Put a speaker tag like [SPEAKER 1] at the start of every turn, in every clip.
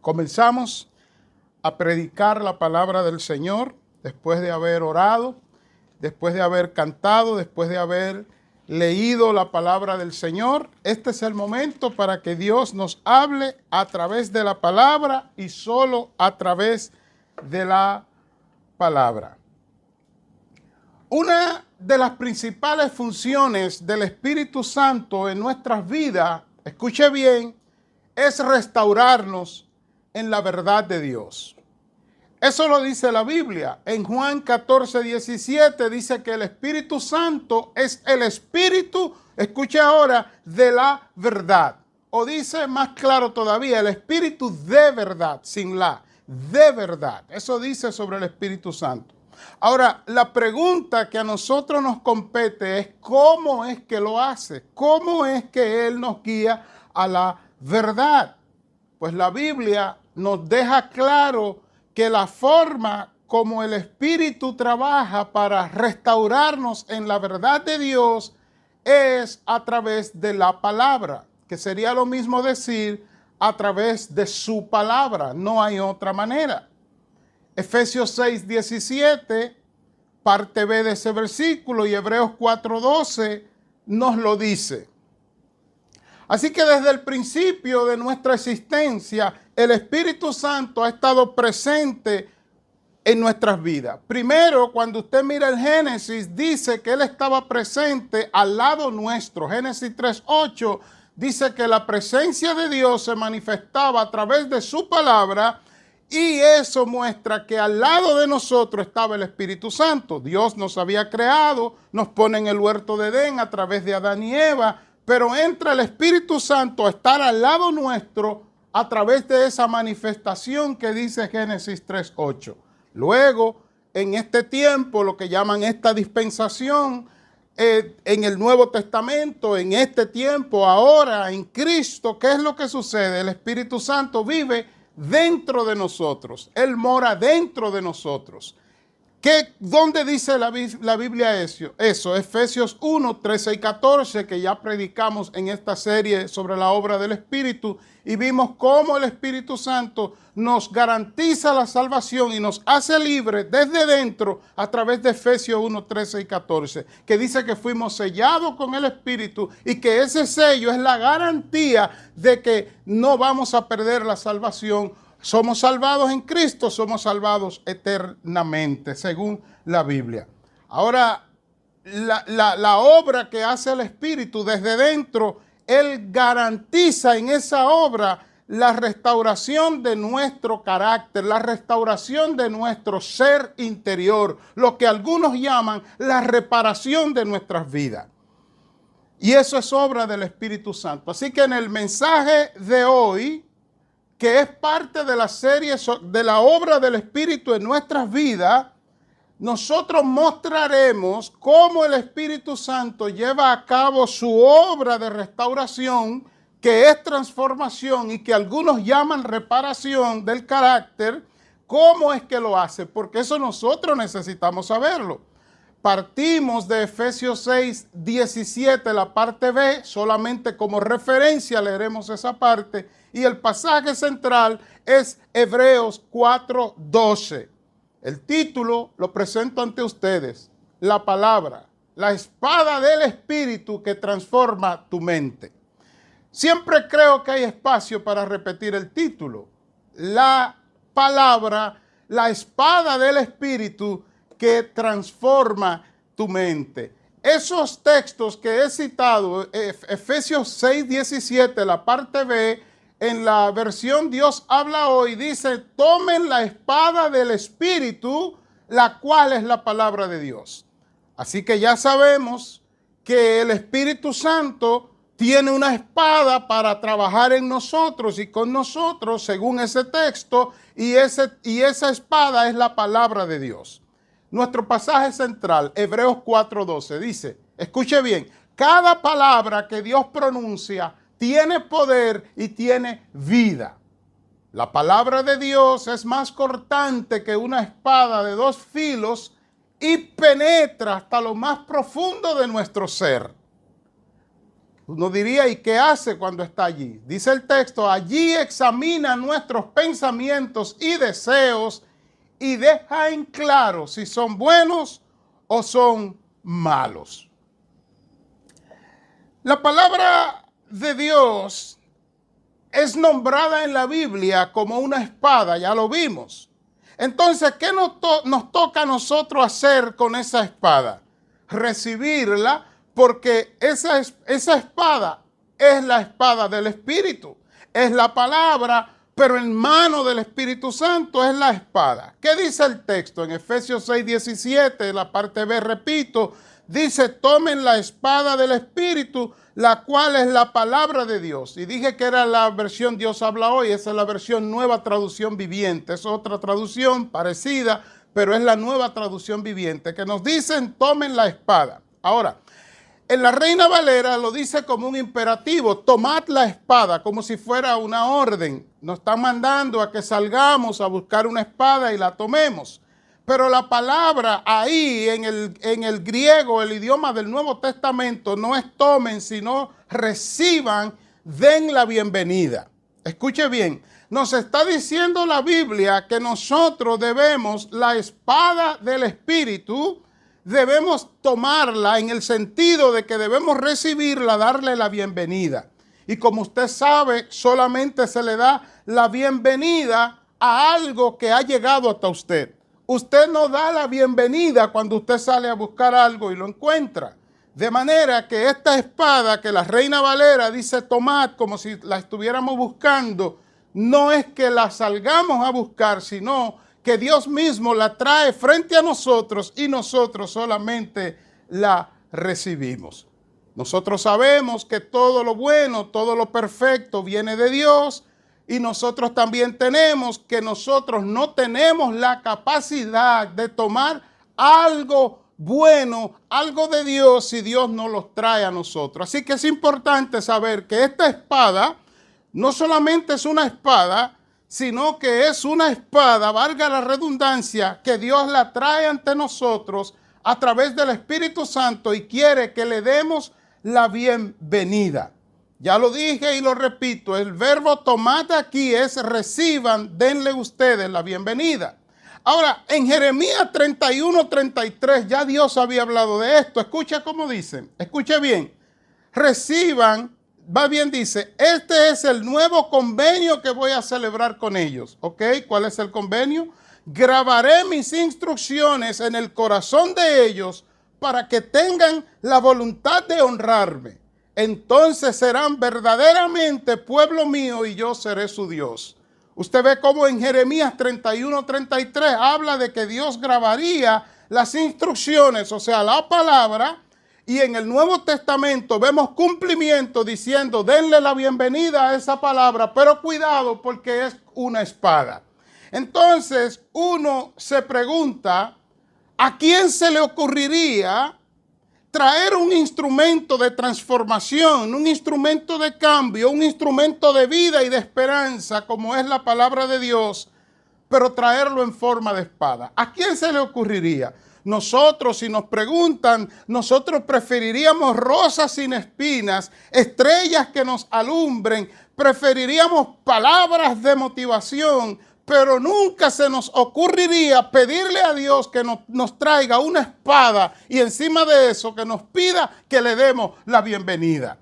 [SPEAKER 1] Comenzamos a predicar la palabra del Señor después de haber orado, después de haber cantado, después de haber leído la palabra del Señor. Este es el momento para que Dios nos hable a través de la palabra y solo a través de la palabra. Una de las principales funciones del Espíritu Santo en nuestras vidas, escuche bien, es restaurarnos en la verdad de Dios. Eso lo dice la Biblia. En Juan 14:17 dice que el Espíritu Santo es el Espíritu, escuche ahora, de la verdad. O dice más claro todavía, el Espíritu de verdad, sin la, de verdad. Eso dice sobre el Espíritu Santo. Ahora, la pregunta que a nosotros nos compete es ¿cómo es que lo hace? ¿Cómo es que Él nos guía a la verdad? Pues la Biblia nos deja claro que la forma como el Espíritu trabaja para restaurarnos en la verdad de Dios es a través de la palabra, que sería lo mismo decir a través de su palabra. No hay otra manera. Efesios 6:17, parte B de ese versículo, y Hebreos 4:12 nos lo dice. Así que desde el principio de nuestra existencia, el Espíritu Santo ha estado presente en nuestras vidas. Primero, cuando usted mira el Génesis, dice que Él estaba presente al lado nuestro. Génesis 3:8 dice que la presencia de Dios se manifestaba a través de su palabra y eso muestra que al lado de nosotros estaba el Espíritu Santo. Dios nos había creado, nos pone en el huerto de Edén a través de Adán y Eva, pero entra el Espíritu Santo a estar al lado nuestro a través de esa manifestación que dice Génesis 3:8. Luego, en este tiempo, lo que llaman esta dispensación, en el Nuevo Testamento, en este tiempo, ahora, en Cristo, ¿qué es lo que sucede? El Espíritu Santo vive dentro de nosotros. Él mora dentro de nosotros. ¿Dónde dice la Biblia eso? Efesios 1:13 y 14, que ya predicamos en esta serie sobre la obra del Espíritu y vimos cómo el Espíritu Santo nos garantiza la salvación y nos hace libres desde dentro a través de Efesios 1:13 y 14, que dice que fuimos sellados con el Espíritu y que ese sello es la garantía de que no vamos a perder la salvación. Somos salvados en Cristo, somos salvados eternamente, según la Biblia. Ahora, la obra que hace el Espíritu desde dentro, Él garantiza en esa obra la restauración de nuestro carácter, la restauración de nuestro ser interior, lo que algunos llaman la reparación de nuestras vidas. Y eso es obra del Espíritu Santo. Así que en el mensaje de hoy, que es parte de la serie de la obra del Espíritu en nuestras vidas, nosotros mostraremos cómo el Espíritu Santo lleva a cabo su obra de restauración, que es transformación y que algunos llaman reparación del carácter. ¿Cómo es que lo hace? Porque eso nosotros necesitamos saberlo. Partimos de Efesios 6:17, la parte B, solamente como referencia leeremos esa parte, y el pasaje central es Hebreos 4:12. El título lo presento ante ustedes, la palabra, la espada del Espíritu que transforma tu mente. Siempre creo que hay espacio para repetir el título, la palabra, la espada del Espíritu que transforma tu mente. Esos textos que he citado, Efesios 6:17, la parte B, en la versión Dios habla hoy, dice, tomen la espada del Espíritu, la cual es la palabra de Dios. Así que ya sabemos que el Espíritu Santo tiene una espada para trabajar en nosotros y con nosotros, según ese texto, y esa espada es la palabra de Dios. Nuestro pasaje central, Hebreos 4:12, dice, escuche bien, cada palabra que Dios pronuncia tiene poder y tiene vida. La palabra de Dios es más cortante que una espada de 2 filos y penetra hasta lo más profundo de nuestro ser. Uno diría, ¿y qué hace cuando está allí? Dice el texto, allí examina nuestros pensamientos y deseos y deja en claro si son buenos o son malos. La palabra de Dios es nombrada en la Biblia como una espada, ya lo vimos. Entonces, ¿qué nos toca a nosotros hacer con esa espada? Recibirla, porque esa espada es la espada del Espíritu, es la palabra, pero en mano del Espíritu Santo es la espada. ¿Qué dice el texto? En Efesios 6:17, la parte B, repito, dice, tomen la espada del Espíritu, la cual es la palabra de Dios. Y dije que era la versión Dios habla hoy, esa es la versión Nueva Traducción Viviente. Es otra traducción parecida, pero es la Nueva Traducción Viviente, que nos dicen, tomen la espada. Ahora, en la Reina Valera lo dice como un imperativo, tomad la espada, como si fuera una orden. Nos están mandando a que salgamos a buscar una espada y la tomemos. Pero la palabra ahí en el griego, el idioma del Nuevo Testamento, no es tomen, sino reciban, den la bienvenida. Escuche bien, nos está diciendo la Biblia que nosotros debemos la espada del Espíritu, debemos tomarla en el sentido de que debemos recibirla, darle la bienvenida. Y como usted sabe, solamente se le da la bienvenida a algo que ha llegado hasta usted. Usted no da la bienvenida cuando usted sale a buscar algo y lo encuentra. De manera que esta espada que la Reina Valera dice tomad como si la estuviéramos buscando, no es que la salgamos a buscar, sino que Dios mismo la trae frente a nosotros y nosotros solamente la recibimos. Nosotros sabemos que todo lo bueno, todo lo perfecto viene de Dios. Y nosotros también tenemos que nosotros no tenemos la capacidad de tomar algo bueno, algo de Dios, si Dios no los trae a nosotros. Así que es importante saber que esta espada no solamente es una espada, sino que es una espada, valga la redundancia, que Dios la trae ante nosotros a través del Espíritu Santo y quiere que le demos la bienvenida. Ya lo dije y lo repito, el verbo tomad aquí es reciban, denle ustedes la bienvenida. Ahora, en Jeremías 31:33 ya Dios había hablado de esto. Escucha cómo dicen, escuche bien. Reciban, va bien, dice, este es el nuevo convenio que voy a celebrar con ellos. ¿Ok? ¿Cuál es el convenio? Grabaré mis instrucciones en el corazón de ellos para que tengan la voluntad de honrarme. Entonces serán verdaderamente pueblo mío y yo seré su Dios. Usted ve cómo en Jeremías 31:33 habla de que Dios grabaría las instrucciones, o sea, la palabra, y en el Nuevo Testamento vemos cumplimiento diciendo, denle la bienvenida a esa palabra, pero cuidado porque es una espada. Entonces uno se pregunta, ¿a quién se le ocurriría traer un instrumento de transformación, un instrumento de cambio, un instrumento de vida y de esperanza, como es la palabra de Dios, pero traerlo en forma de espada? ¿A quién se le ocurriría? Nosotros, si nos preguntan, nosotros preferiríamos rosas sin espinas, estrellas que nos alumbren, preferiríamos palabras de motivación, pero nunca se nos ocurriría pedirle a Dios que nos traiga una espada y encima de eso que nos pida que le demos la bienvenida.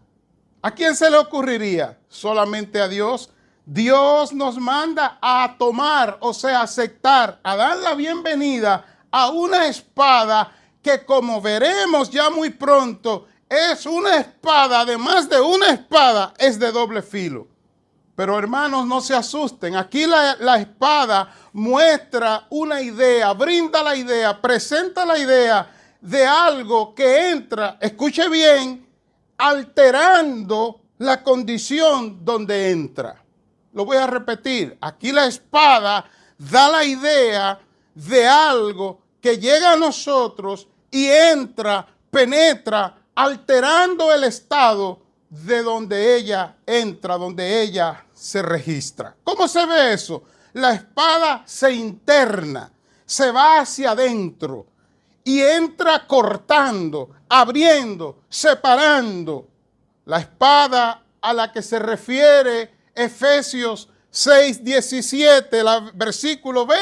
[SPEAKER 1] ¿A quién se le ocurriría? Solamente a Dios. Dios nos manda a tomar, o sea, aceptar, a dar la bienvenida a una espada que, como veremos ya muy pronto, es una espada, además de una espada, es de doble filo. Pero hermanos, no se asusten. Aquí la espada muestra una idea, brinda la idea, presenta la idea de algo que entra, escuche bien, alterando la condición donde entra. Lo voy a repetir. Aquí la espada da la idea de algo que llega a nosotros y entra, penetra, alterando el estado de donde ella entra, donde ella se registra. ¿Cómo se ve eso? La espada se interna, se va hacia adentro y entra cortando, abriendo, separando. La espada a la que se refiere Efesios 6:17, el versículo B,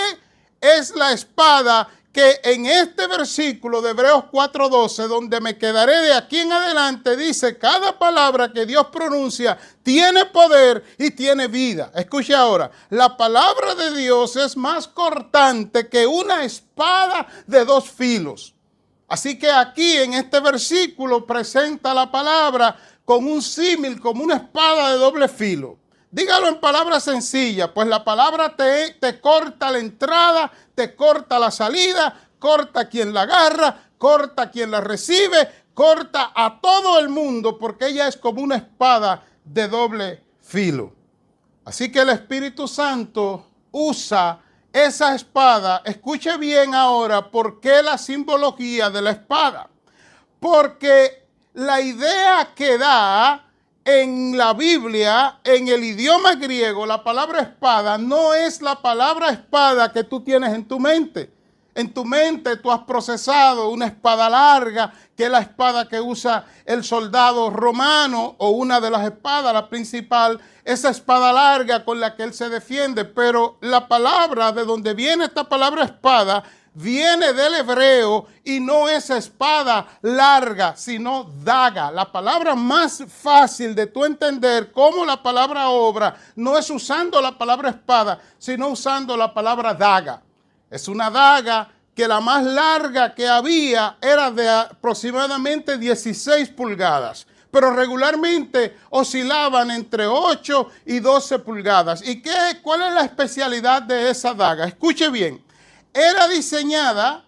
[SPEAKER 1] es la espada que en este versículo de Hebreos 4:12, donde me quedaré de aquí en adelante, dice: cada palabra que Dios pronuncia tiene poder y tiene vida. Escuche ahora, la palabra de Dios es más cortante que una espada de dos filos. Así que aquí en este versículo presenta la palabra con un símil, como una espada de doble filo. Dígalo en palabras sencillas, pues la palabra te corta la entrada, te corta la salida, corta quien la agarra, corta quien la recibe, corta a todo el mundo, porque ella es como una espada de doble filo. Así que el Espíritu Santo usa esa espada. Escuche bien ahora por qué la simbología de la espada. Porque la idea que da en la Biblia, en el idioma griego, la palabra espada no es la palabra espada que tú tienes en tu mente. En tu mente tú has procesado una espada larga, que es la espada que usa el soldado romano, o una de las espadas, la principal, esa espada larga con la que él se defiende. Pero la palabra de donde viene esta palabra espada viene del hebreo y no es espada larga, sino daga. La palabra más fácil de tú entender cómo la palabra obra no es usando la palabra espada, sino usando la palabra daga. Es una daga que la más larga que había era de aproximadamente 16 pulgadas, pero regularmente oscilaban entre 8 y 12 pulgadas. ¿Y cuál es la especialidad de esa daga? Escuche bien. Era diseñada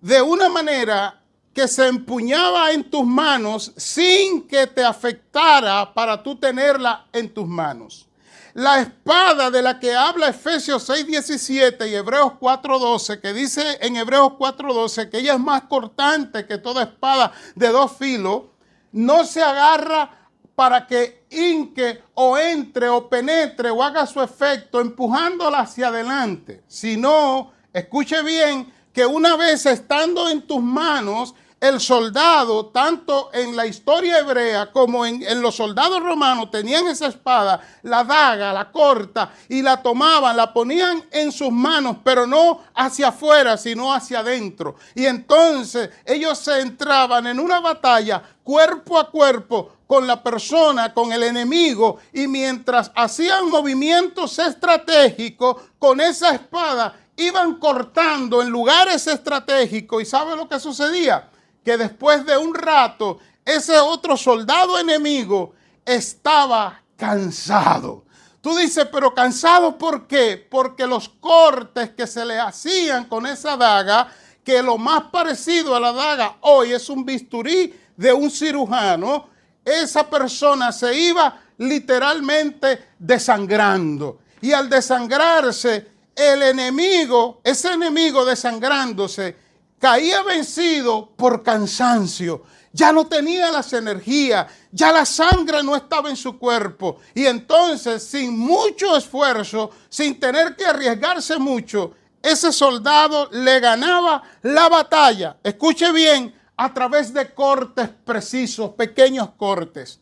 [SPEAKER 1] de una manera que se empuñaba en tus manos sin que te afectara para tú tenerla en tus manos. La espada de la que habla Efesios 6:17 y Hebreos 4:12, que dice en Hebreos 4:12 que ella es más cortante que toda espada de dos filos, no se agarra para que hinque o entre o penetre o haga su efecto empujándola hacia adelante, sino, escuche bien, que una vez estando en tus manos, el soldado, tanto en la historia hebrea como en los soldados romanos, tenían esa espada, la daga, la corta, y la tomaban, la ponían en sus manos, pero no hacia afuera, sino hacia adentro. Y entonces ellos se entraban en una batalla cuerpo a cuerpo con la persona, con el enemigo, y mientras hacían movimientos estratégicos con esa espada, iban cortando en lugares estratégicos. ¿Y sabe lo que sucedía? Que después de un rato, ese otro soldado enemigo estaba cansado. Tú dices, pero cansado, ¿por qué? Porque los cortes que se le hacían con esa daga, que lo más parecido a la daga hoy es un bisturí de un cirujano, esa persona se iba literalmente desangrando. Y al desangrarse, el enemigo, ese enemigo desangrándose, caía vencido por cansancio. Ya no tenía las energías, ya la sangre no estaba en su cuerpo. Y entonces, sin mucho esfuerzo, sin tener que arriesgarse mucho, ese soldado le ganaba la batalla. Escuche bien, a través de cortes precisos, pequeños cortes.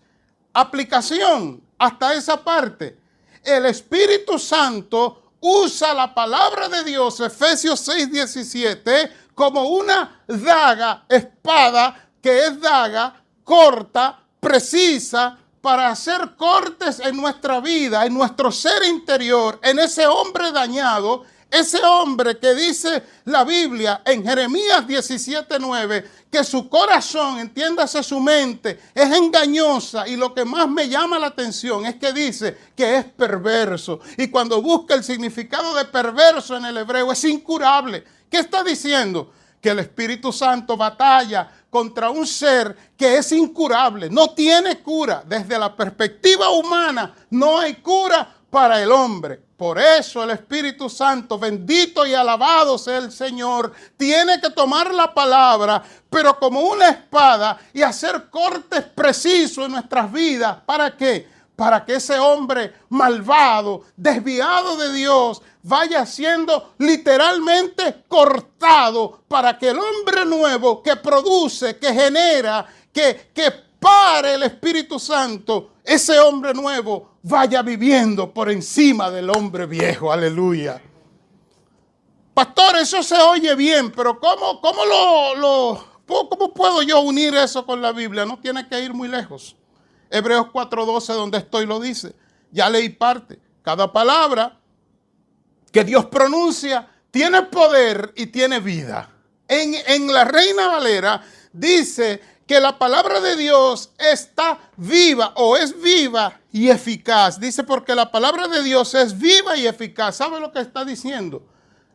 [SPEAKER 1] Aplicación hasta esa parte. El Espíritu Santo usa la palabra de Dios, Efesios 6:17, como una daga, espada, que es daga, corta, precisa, para hacer cortes en nuestra vida, en nuestro ser interior, en ese hombre dañado, ese hombre que dice la Biblia en Jeremías 17:9, que su corazón, entiéndase su mente, es engañosa, y lo que más me llama la atención es que dice que es perverso. Y cuando busca el significado de perverso en el hebreo, es incurable. ¿Qué está diciendo? Que el Espíritu Santo batalla contra un ser que es incurable, no tiene cura. Desde la perspectiva humana, no hay cura para el hombre. Por eso el Espíritu Santo, bendito y alabado sea el Señor, tiene que tomar la palabra, pero como una espada, y hacer cortes precisos en nuestras vidas. ¿Para qué? Para que ese hombre malvado, desviado de Dios, vaya siendo literalmente cortado, para que el hombre nuevo que produce, que genera, que para el Espíritu Santo, ese hombre nuevo vaya viviendo por encima del hombre viejo. Aleluya. Pastor, eso se oye bien, pero ¿cómo puedo yo unir eso con la Biblia? No tiene que ir muy lejos. Hebreos 4:12, donde estoy, lo dice. Ya leí parte. Cada palabra que Dios pronuncia tiene poder y tiene vida. En la Reina Valera dice que la palabra de Dios está viva o es viva y eficaz. Dice porque la palabra de Dios es viva y eficaz. ¿Sabe lo que está diciendo?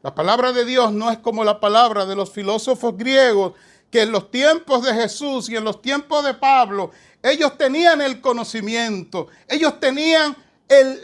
[SPEAKER 1] La palabra de Dios no es como la palabra de los filósofos griegos que en los tiempos de Jesús y en los tiempos de Pablo, ellos tenían el conocimiento, ellos tenían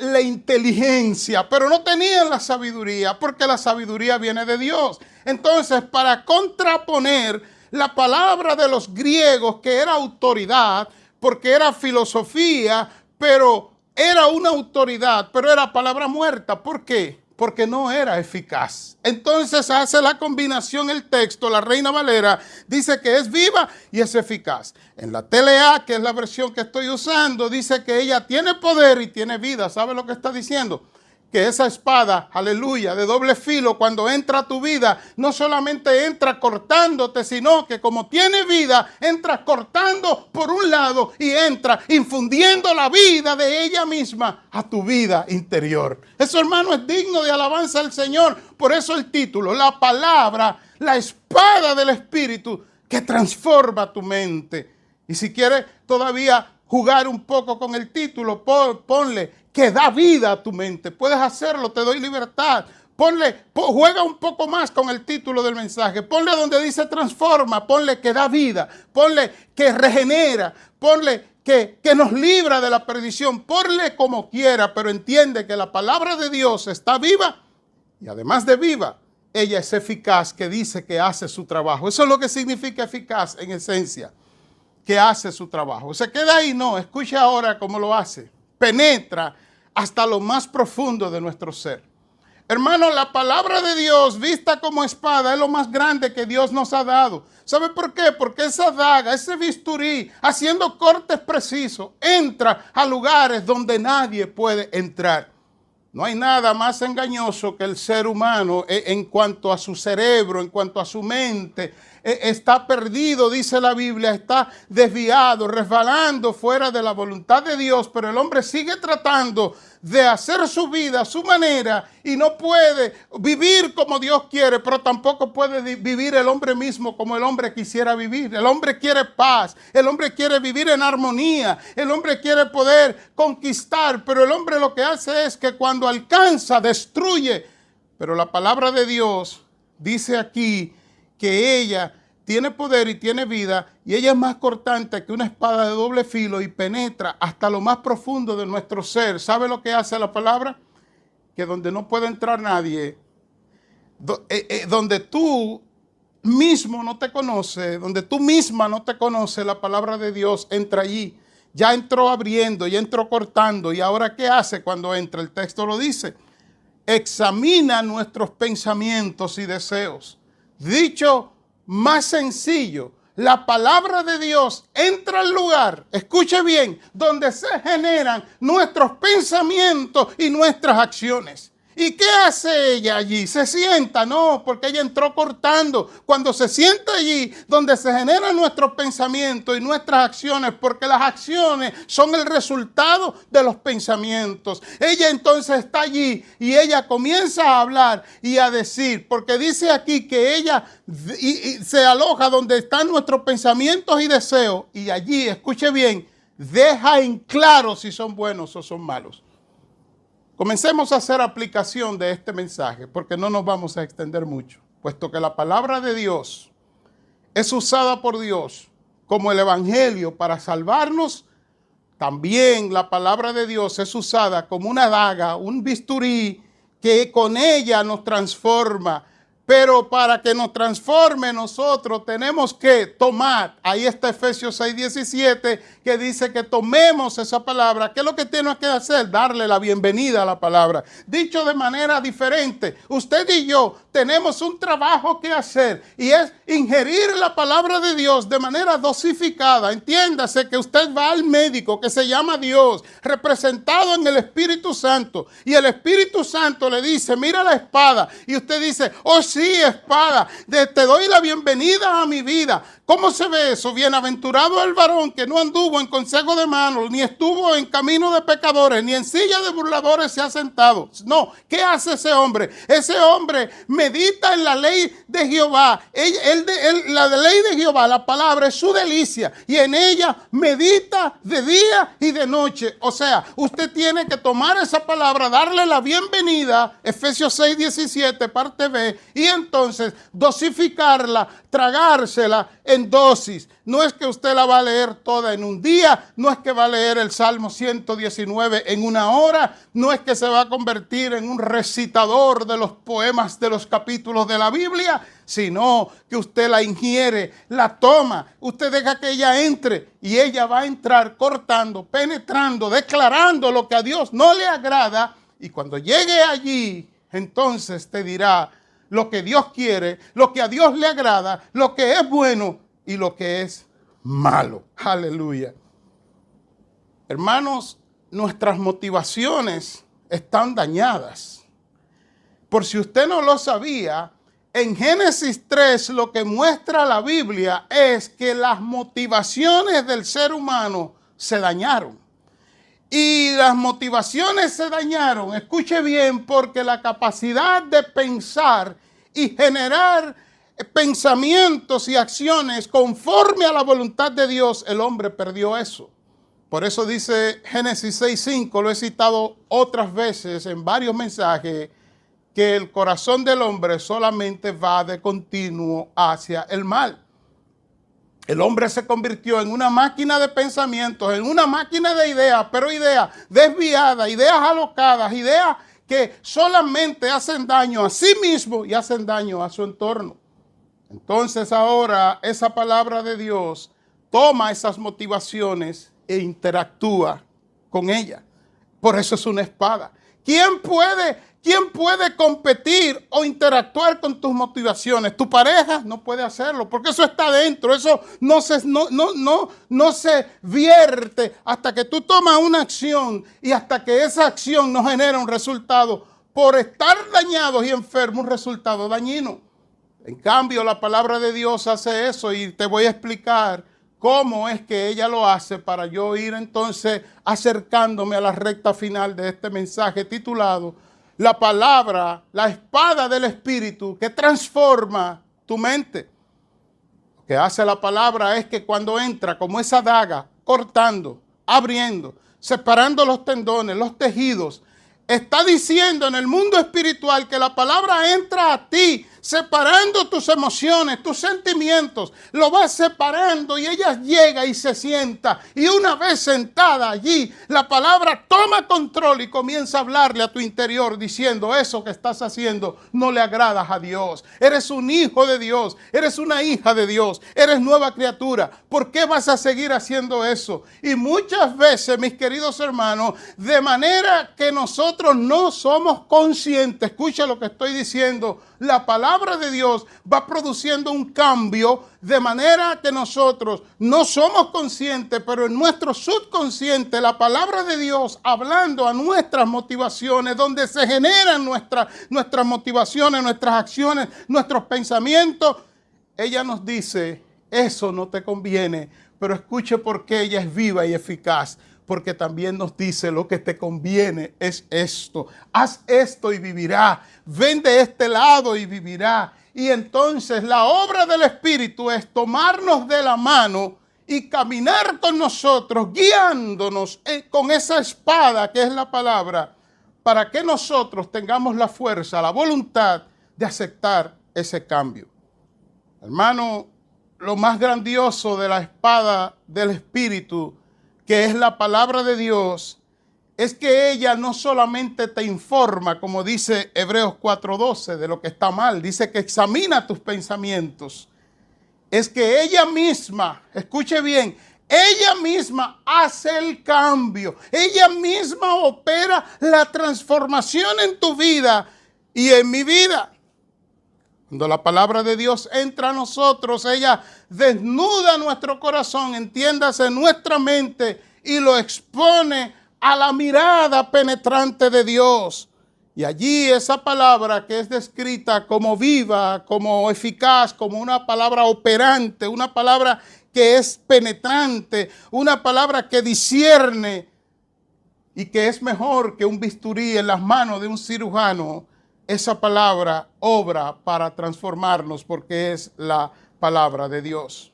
[SPEAKER 1] la inteligencia, pero no tenían la sabiduría, porque la sabiduría viene de Dios. Entonces, para contraponer la palabra de los griegos, que era autoridad, porque era filosofía, pero era una autoridad, pero era palabra muerta. ¿Por qué? Porque no era eficaz. Entonces hace la combinación el texto, la Reina Valera dice que es viva y es eficaz. En la TLA, que es la versión que estoy usando, dice que ella tiene poder y tiene vida. ¿Sabe lo que está diciendo? Que esa espada, aleluya, de doble filo, cuando entra a tu vida, no solamente entra cortándote, sino que como tiene vida, entra cortando por un lado y entra infundiendo la vida de ella misma a tu vida interior. Eso, hermano, es digno de alabanza al Señor. Por eso el título, la palabra, la espada del Espíritu que transforma tu mente. Y si quieres todavía jugar un poco con el título, ponle que da vida a tu mente. Puedes hacerlo, te doy libertad. Juega un poco más con el título del mensaje. Ponle donde dice transforma, ponle que da vida, ponle que regenera, ponle que nos libra de la perdición, ponle como quiera, pero entiende que la palabra de Dios está viva y además de viva, ella es eficaz, que dice que hace su trabajo. Eso es lo que significa eficaz en esencia, que hace su trabajo. ¿Se queda ahí? No, escucha ahora cómo lo hace. Penetra hasta lo más profundo de nuestro ser. Hermano, la palabra de Dios vista como espada es lo más grande que Dios nos ha dado. ¿Sabe por qué? Porque esa daga, ese bisturí, haciendo cortes precisos, entra a lugares donde nadie puede entrar. No hay nada más engañoso que el ser humano en cuanto a su cerebro, en cuanto a su mente. Está perdido, dice la Biblia, está desviado, resbalando fuera de la voluntad de Dios, pero el hombre sigue tratando de hacer su vida a su manera y no puede vivir como Dios quiere, pero tampoco puede vivir el hombre mismo como el hombre quisiera vivir. El hombre quiere paz, el hombre quiere vivir en armonía, el hombre quiere poder conquistar, pero el hombre lo que hace es que cuando alcanza, destruye. Pero la palabra de Dios dice aquí que ella tiene poder y tiene vida, y ella es más cortante que una espada de doble filo y penetra hasta lo más profundo de nuestro ser. ¿Sabe lo que hace la palabra? Que donde no puede entrar nadie, donde tú mismo no te conoces, donde tú misma no te conoces, la palabra de Dios entra allí. Ya entró abriendo, ya entró cortando, y ahora ¿qué hace cuando entra? El texto lo dice. Examina nuestros pensamientos y deseos. Dicho más sencillo, la palabra de Dios entra al lugar, escuche bien, donde se generan nuestros pensamientos y nuestras acciones. ¿Y qué hace ella allí? ¿Se sienta? No, porque ella entró cortando. Cuando se sienta allí, donde se generan nuestros pensamientos y nuestras acciones, porque las acciones son el resultado de los pensamientos. Ella entonces está allí y ella comienza a hablar y a decir, porque dice aquí que ella se aloja donde están nuestros pensamientos y deseos, y allí, escuche bien, deja en claro si son buenos o son malos. Comencemos a hacer aplicación de este mensaje, porque no nos vamos a extender mucho, puesto que la palabra de Dios es usada por Dios como el evangelio para salvarnos. También la palabra de Dios es usada como una daga, un bisturí, que con ella nos transforma. Pero para que nos transforme nosotros tenemos que tomar, ahí está Efesios 6:17, que dice que tomemos esa palabra. ¿Qué es lo que tenemos que hacer? Darle la bienvenida a la palabra. Dicho de manera diferente, usted y yo tenemos un trabajo que hacer y es ingerir la palabra de Dios de manera dosificada. Entiéndase que usted va al médico que se llama Dios, representado en el Espíritu Santo, y el Espíritu Santo le dice, mira la espada, y usted dice, oh sí, espada, te doy la bienvenida a mi vida. ¿Cómo se ve eso? Bienaventurado el varón que no anduvo en consejo de malos, ni estuvo en camino de pecadores, ni en silla de burladores se ha sentado. No, ¿qué hace ese hombre? Ese hombre medita en la ley de Jehová. La ley de Jehová, la palabra, es su delicia, y en ella medita de día y de noche. O sea, usted tiene que tomar esa palabra, darle la bienvenida, Efesios 6:17, parte B, y entonces dosificarla, tragársela en dosis. No es que usted la va a leer toda en un día, no es que va a leer el Salmo 119 en una hora, no es que se va a convertir en un recitador de los poemas de los capítulos de la Biblia, sino que usted la ingiere, la toma, usted deja que ella entre y ella va a entrar cortando, penetrando, declarando lo que a Dios no le agrada, y cuando llegue allí, entonces te dirá lo que Dios quiere, lo que a Dios le agrada, lo que es bueno y lo que es malo. Aleluya. Hermanos, nuestras motivaciones están dañadas. Por si usted no lo sabía, en Génesis 3 lo que muestra la Biblia es que las motivaciones del ser humano se dañaron. Y las motivaciones se dañaron, escuche bien, porque la capacidad de pensar y generar pensamientos y acciones conforme a la voluntad de Dios, el hombre perdió eso. Por eso dice Génesis 6:5, lo he citado otras veces en varios mensajes, que el corazón del hombre solamente va de continuo hacia el mal. El hombre se convirtió en una máquina de pensamientos, en una máquina de ideas, pero ideas desviadas, ideas alocadas, ideas que solamente hacen daño a sí mismo y hacen daño a su entorno. Entonces ahora esa palabra de Dios toma esas motivaciones e interactúa con ellas. Por eso es una espada. ¿Quién puede competir o interactuar con tus motivaciones? Tu pareja no puede hacerlo, porque eso está dentro. Eso no se vierte hasta que tú tomas una acción y hasta que esa acción no genera un resultado, por estar dañados y enfermos, un resultado dañino. En cambio, la palabra de Dios hace eso, y te voy a explicar cómo es que ella lo hace para yo ir entonces acercándome a la recta final de este mensaje titulado La palabra, la espada del Espíritu que transforma tu mente. Lo que hace la palabra es que cuando entra como esa daga, cortando, abriendo, separando los tendones, los tejidos, está diciendo en el mundo espiritual que la palabra entra a ti, separando tus emociones, tus sentimientos, lo va separando y ella llega y se sienta. Y una vez sentada allí, la palabra toma control y comienza a hablarle a tu interior diciendo: eso que estás haciendo no le agradas a Dios. Eres un hijo de Dios, eres una hija de Dios, eres nueva criatura. ¿Por qué vas a seguir haciendo eso? Y muchas veces, mis queridos hermanos, de manera que nosotros no somos conscientes, escucha lo que estoy diciendo, la palabra de Dios va produciendo un cambio de manera que nosotros no somos conscientes, pero en nuestro subconsciente la palabra de Dios hablando a nuestras motivaciones, donde se generan nuestras motivaciones, nuestras acciones, nuestros pensamientos, ella nos dice: eso no te conviene, pero escuche por qué ella es viva y eficaz. Porque también nos dice: lo que te conviene es esto. Haz esto y vivirá. Ven de este lado y vivirá. Y entonces la obra del Espíritu es tomarnos de la mano y caminar con nosotros, guiándonos con esa espada que es la palabra, para que nosotros tengamos la fuerza, la voluntad de aceptar ese cambio. Hermano, lo más grandioso de la espada del Espíritu, que es la palabra de Dios, es que ella no solamente te informa, como dice Hebreos 4:12, de lo que está mal, dice que examina tus pensamientos. Es que ella misma, escuche bien, ella misma hace el cambio, ella misma opera la transformación en tu vida y en mi vida. Cuando la palabra de Dios entra a nosotros, ella desnuda nuestro corazón, entiéndase, nuestra mente, y lo expone a la mirada penetrante de Dios. Y allí esa palabra que es descrita como viva, como eficaz, como una palabra operante, una palabra que es penetrante, una palabra que discierne y que es mejor que un bisturí en las manos de un cirujano, esa palabra obra para transformarnos porque es la palabra de Dios.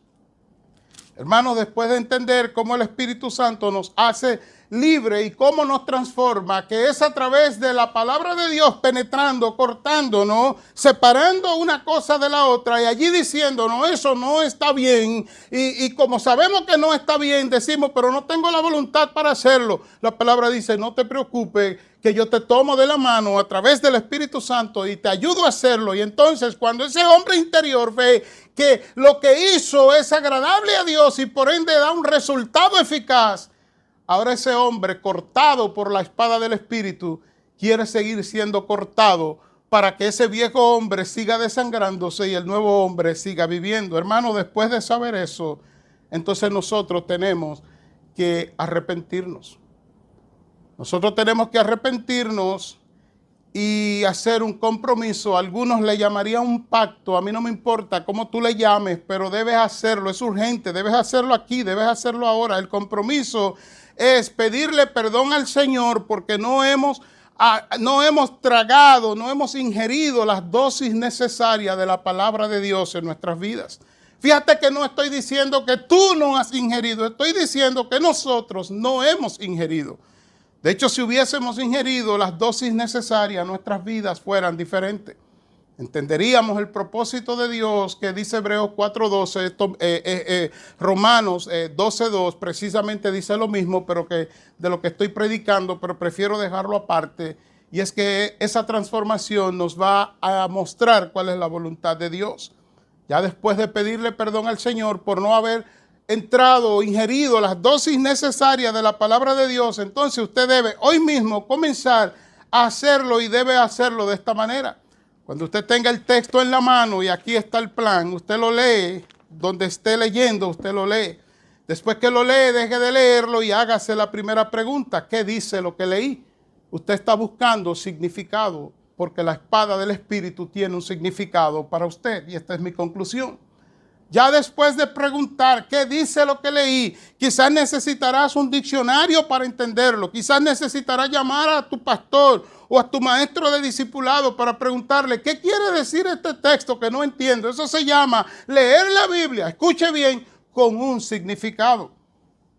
[SPEAKER 1] Hermanos, después de entender cómo el Espíritu Santo nos hace libre y cómo nos transforma, que es a través de la palabra de Dios penetrando, cortándonos, separando una cosa de la otra y allí diciéndonos, eso no está bien. Y como sabemos que no está bien, decimos, pero no tengo la voluntad para hacerlo. La palabra dice, no te preocupes, que yo te tomo de la mano a través del Espíritu Santo y te ayudo a hacerlo. Y entonces cuando ese hombre interior ve que lo que hizo es agradable a Dios y por ende da un resultado eficaz, ahora ese hombre cortado por la espada del Espíritu quiere seguir siendo cortado para que ese viejo hombre siga desangrándose y el nuevo hombre siga viviendo. Hermano, después de saber eso, entonces nosotros tenemos que arrepentirnos. Nosotros tenemos que arrepentirnos y hacer un compromiso. Algunos le llamarían un pacto. A mí no me importa cómo tú le llames, pero debes hacerlo. Es urgente. Debes hacerlo aquí. Debes hacerlo ahora. El compromiso es pedirle perdón al Señor porque no hemos tragado, no hemos ingerido las dosis necesarias de la palabra de Dios en nuestras vidas. Fíjate que no estoy diciendo que tú no has ingerido. Estoy diciendo que nosotros no hemos ingerido. De hecho, si hubiésemos ingerido las dosis necesarias, nuestras vidas fueran diferentes. Entenderíamos el propósito de Dios que dice Hebreos 4:12, Romanos 12:2, precisamente dice lo mismo, pero que de lo que estoy predicando, pero prefiero dejarlo aparte. Y es que esa transformación nos va a mostrar cuál es la voluntad de Dios. Ya después de pedirle perdón al Señor por no haber entrado o ingerido las dosis necesarias de la palabra de Dios, entonces usted debe hoy mismo comenzar a hacerlo y debe hacerlo de esta manera. Cuando usted tenga el texto en la mano y aquí está el plan, usted lo lee, donde esté leyendo, usted lo lee. Después que lo lee, deje de leerlo y hágase la primera pregunta. ¿Qué dice lo que leí? Usted está buscando significado, porque la espada del Espíritu tiene un significado para usted y esta es mi conclusión. Ya después de preguntar qué dice lo que leí, quizás necesitarás un diccionario para entenderlo. Quizás necesitarás llamar a tu pastor o a tu maestro de discipulado para preguntarle qué quiere decir este texto que no entiendo. Eso se llama leer la Biblia, escuche bien, con un significado.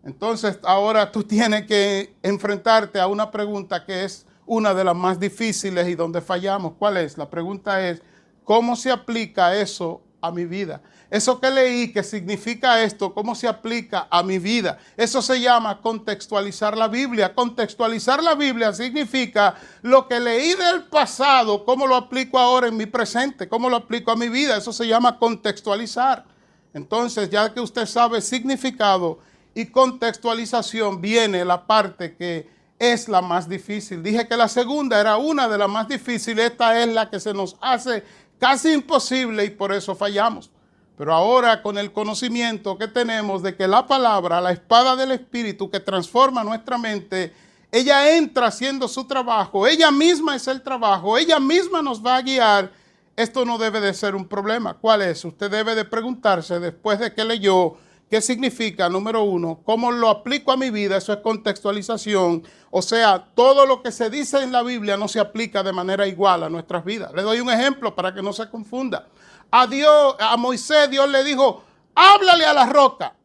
[SPEAKER 1] Entonces ahora tú tienes que enfrentarte a una pregunta que es una de las más difíciles y donde fallamos. ¿Cuál es? La pregunta es, ¿cómo se aplica eso a mi vida? Eso que leí, que significa esto, ¿cómo se aplica a mi vida? Eso se llama contextualizar la Biblia. Contextualizar la Biblia significa lo que leí del pasado, ¿cómo lo aplico ahora en mi presente? ¿Cómo lo aplico a mi vida? Eso se llama contextualizar. Entonces, ya que usted sabe significado y contextualización, viene la parte que es la más difícil. Dije que la segunda era una de las más difíciles. Esta es la que se nos hace casi imposible y por eso fallamos. Pero ahora con el conocimiento que tenemos de que la palabra, la espada del Espíritu que transforma nuestra mente, ella entra haciendo su trabajo, ella misma es el trabajo, ella misma nos va a guiar, esto no debe de ser un problema. ¿Cuál es? Usted debe de preguntarse después de que leyó, ¿qué significa? Número uno, ¿cómo lo aplico a mi vida? Eso es contextualización. O sea, todo lo que se dice en la Biblia no se aplica de manera igual a nuestras vidas. Le doy un ejemplo para que no se confunda. A Moisés Dios le dijo, háblale a la roca.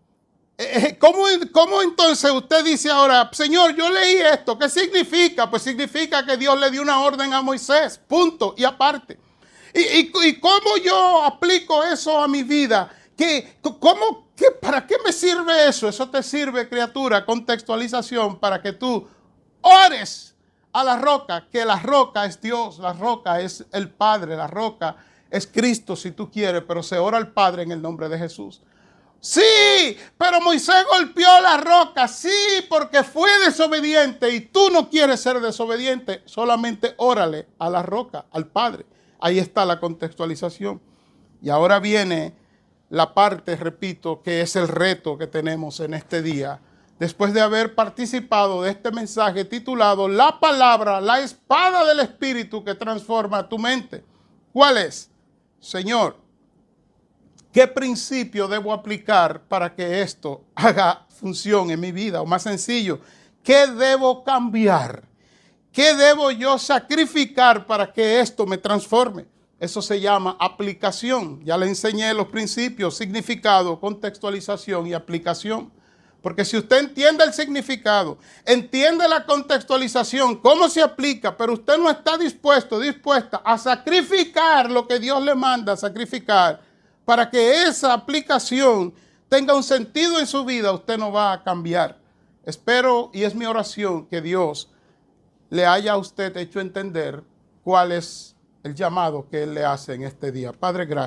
[SPEAKER 1] ¿Cómo entonces usted dice ahora, Señor, yo leí esto, ¿qué significa? Pues significa que Dios le dio una orden a Moisés, punto y aparte. ¿Y cómo yo aplico eso a mi vida? ¿Para qué me sirve eso? Eso te sirve, criatura, contextualización para que tú ores a la roca, que la roca es Dios, la roca es el Padre, la roca es Cristo si tú quieres, pero se ora al Padre en el nombre de Jesús. Sí, pero Moisés golpeó la roca, sí, porque fue desobediente y tú no quieres ser desobediente, solamente órale a la roca, al Padre. Ahí está la contextualización. Y ahora viene la parte, repito, que es el reto que tenemos en este día. Después de haber participado de este mensaje titulado La palabra, la espada del Espíritu que transforma tu mente. ¿Cuál es? Señor, ¿qué principio debo aplicar para que esto haga función en mi vida? O más sencillo, ¿qué debo cambiar? ¿Qué debo yo sacrificar para que esto me transforme? Eso se llama aplicación. Ya le enseñé los principios, significado, contextualización y aplicación. Porque si usted entiende el significado, entiende la contextualización, cómo se aplica, pero usted no está dispuesta a sacrificar lo que Dios le manda a sacrificar para que esa aplicación tenga un sentido en su vida, usted no va a cambiar. Espero, y es mi oración, que Dios le haya a usted hecho entender cuál es el llamado que Él le hace en este día. Padre, gracias.